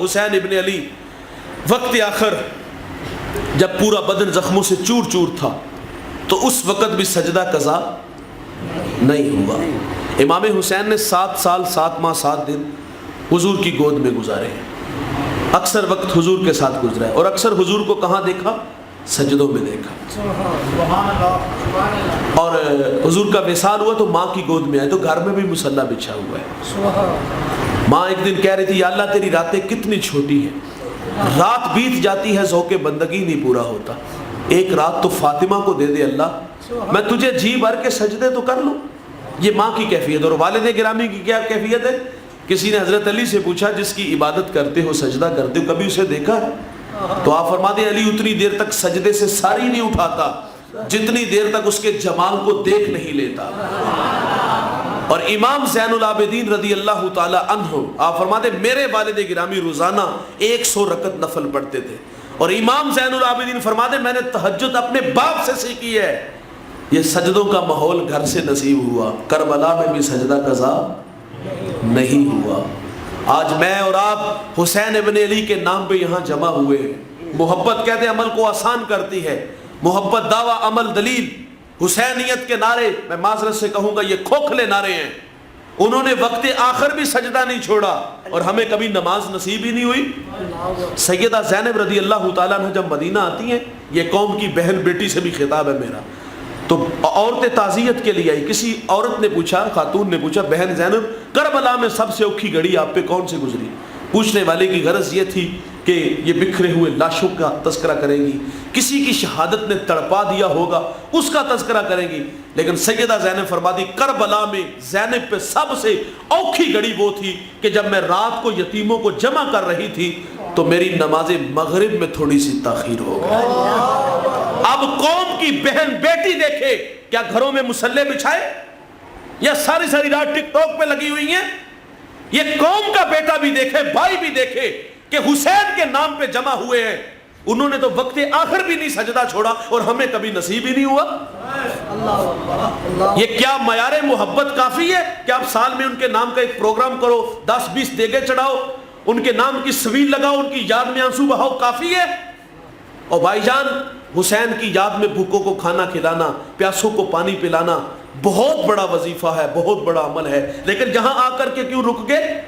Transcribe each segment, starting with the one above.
حسین ابن علی وقت آخر جب پورا بدن زخموں سے چور چور تھا تو اس وقت بھی سجدہ قضا نہیں ہوا۔ امام حسین نے 7 سال 7 ماہ 7 دن حضور کی گود میں گزارے ہیں، اکثر وقت حضور کے ساتھ گزرا ہے، اور اکثر حضور کو کہاں دیکھا؟ سجدوں میں دیکھا۔ اور حضور کا وصال ہوا تو ماں کی گود میں آئے تو گھر میں بھی مصلی بچھا ہوا ہے۔ ماں ایک دن کہہ رہی تھی یا اللہ تیری راتیں کتنی چھوٹی ہیں، رات بیت جاتی ہے ذوق بندگی نہیں پورا ہوتا، ایک رات تو فاطمہ کو دے دے اللہ، میں تجھے جی بھر کے سجدے تو کر لوں۔ یہ ماں کی کیفیت۔ اور والد گرامی کی کیا کیفیت ہے؟ کسی نے حضرت علی سے پوچھا جس کی عبادت کرتے ہو سجدہ کرتے ہو کبھی اسے دیکھا ہے؟ تو آپ فرماتے ہیں علی اتنی دیر تک سجدے سے سر ہی نہیں اٹھاتا جتنی دیر تک اس کے جمال کو دیکھ نہیں لیتا۔ اور امام زین العابدین رضی اللہ تعالی عنہ آپ فرماتے ہیں میرے والد گرامی روزانہ 100 رکعت نفل پڑھتے تھے، اور امام زین العابدین فرماتے ہیں میں نے تہجد اپنے باپ سے سیکھی ہے۔ یہ سجدوں کا ماحول گھر سے نصیب ہوا، کربلا میں بھی سجدہ قضا نہیں ہوا۔ آج میں اور آپ حسین ابن علی کے نام پہ یہاں جمع ہوئے ہیں۔ محبت کہتے ہیں عمل کو آسان کرتی ہے، محبت دعویٰ عمل دلیل۔ حسینیت کے نعرے میں معذرت سے کہوں گا یہ کھوکھلے نعرے ہیں، انہوں نے وقت آخر بھی سجدہ نہیں چھوڑا، اور ہمیں کبھی نماز نصیب ہی نہیں ہوئی۔ سیدہ زینب رضی اللہ تعالیٰ عنہ جب مدینہ آتی ہیں، یہ قوم کی بہن بیٹی سے بھی خطاب ہے میرا، تو عورتیں تعزیت کے لیے آئی، کسی عورت نے پوچھا، خاتون نے پوچھا بہن زینب کربلا میں سب سے اوکھی گھڑی آپ پہ کون سی گزری؟ پوچھنے والے کی غرض یہ تھی کہ یہ بکھرے ہوئے لاشوں کا تذکرہ کریں گی، کسی کی شہادت نے تڑپا دیا ہوگا اس کا تذکرہ کریں گی، لیکن سیدہ زینب فرماتی کربلا میں زینب پہ سب سے اوکھی گھڑی وہ تھی کہ جب میں رات کو یتیموں کو جمع کر رہی تھی تو میری نماز مغرب میں تھوڑی سی تاخیر ہو گئی۔ اب قوم کی بہن بیٹی دیکھے کیا گھروں میں مصلی بچھائے یا ساری ساری رات ٹک ٹاک پہ لگی ہوئی ہیں؟ یہ قوم کا بیٹا بھی دیکھے، بھائی بھی دیکھے کہ حسین کے نام پہ جمع ہوئے ہیں، انہوں نے تو وقت آخر بھی نہیں سجدہ چھوڑا، اور ہمیں کبھی نصیب ہی نہیں ہوا۔ یہ کیا معیار محبت کافی ہے کہ آپ سال میں ان کے نام کا ایک پروگرام کرو، 10-20 دیگے چڑھاؤ، ان کے نام کی سویل لگاؤ، ان کی یاد میں آنسو بہاؤ، کافی ہے؟ اور بھائی جان حسین کی یاد میں بھوکوں کو کھانا کھلانا، پیاسوں کو پانی پلانا بہت بڑا وظیفہ ہے، بہت بڑا عمل ہے، لیکن جہاں آ کر کے کیوں رک گئے؟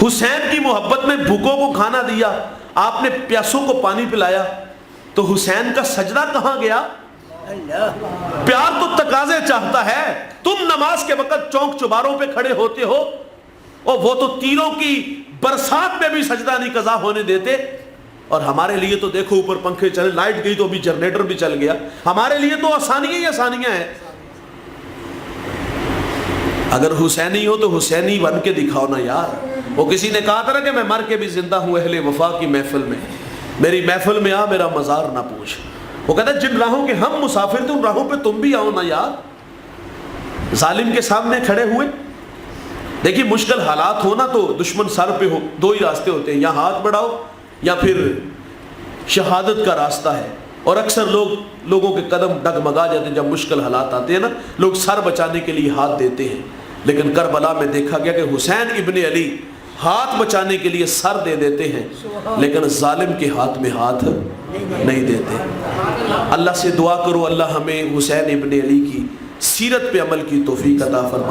حسین کی محبت میں بھوکوں کو کھانا دیا، آپ نے پیاسوں کو پانی پلایا، تو حسین کا سجدہ کہاں گیا؟ پیار تو تقاضے چاہتا ہے، تم نماز کے وقت چوک چباروں پہ کھڑے ہوتے ہو، اور وہ تو تیروں کی برسات میں بھی سجدہ نہیں قضا ہونے دیتے، اور ہمارے لیے تو دیکھو اوپر پنکھے چلے، لائٹ گئی تو ابھی جنریٹر بھی چل گیا، ہمارے لیے تو آسانیاں ہی آسانیاں ہیں۔ اگر حسینی ہو تو حسینی بن کے دکھاؤ نا یار۔ وہ کسی نے کہا تھا نا کہ میں مر کے بھی زندہ ہوں اہل وفا کی محفل میں، میری محفل میں آ میرا مزار نہ پوچھ۔ وہ کہتا ہے جن راہوں کے ہم مسافر تھے ان راہوں پہ تم بھی آؤ نا یار۔ ظالم کے سامنے کھڑے ہوئے، دیکھیے مشکل حالات ہونا تو دشمن سر پہ ہو، 2 ہی راستے ہوتے ہیں، یا ہاتھ بڑھاؤ یا پھر شہادت کا راستہ ہے، اور اکثر لوگوں کے قدم ڈگمگا جاتے ہیں جب مشکل حالات آتے ہیں نا، لوگ سر بچانے کے لیے ہاتھ دیتے ہیں، لیکن کربلا میں دیکھا گیا کہ حسین ابن علی ہاتھ بچانے کے لیے سر دے دیتے ہیں لیکن ظالم کے ہاتھ میں ہاتھ نہیں دیتے۔ اللہ سے دعا کرو اللہ ہمیں حسین ابن علی کی سیرت پہ عمل کی توفیق عطا فرمائے۔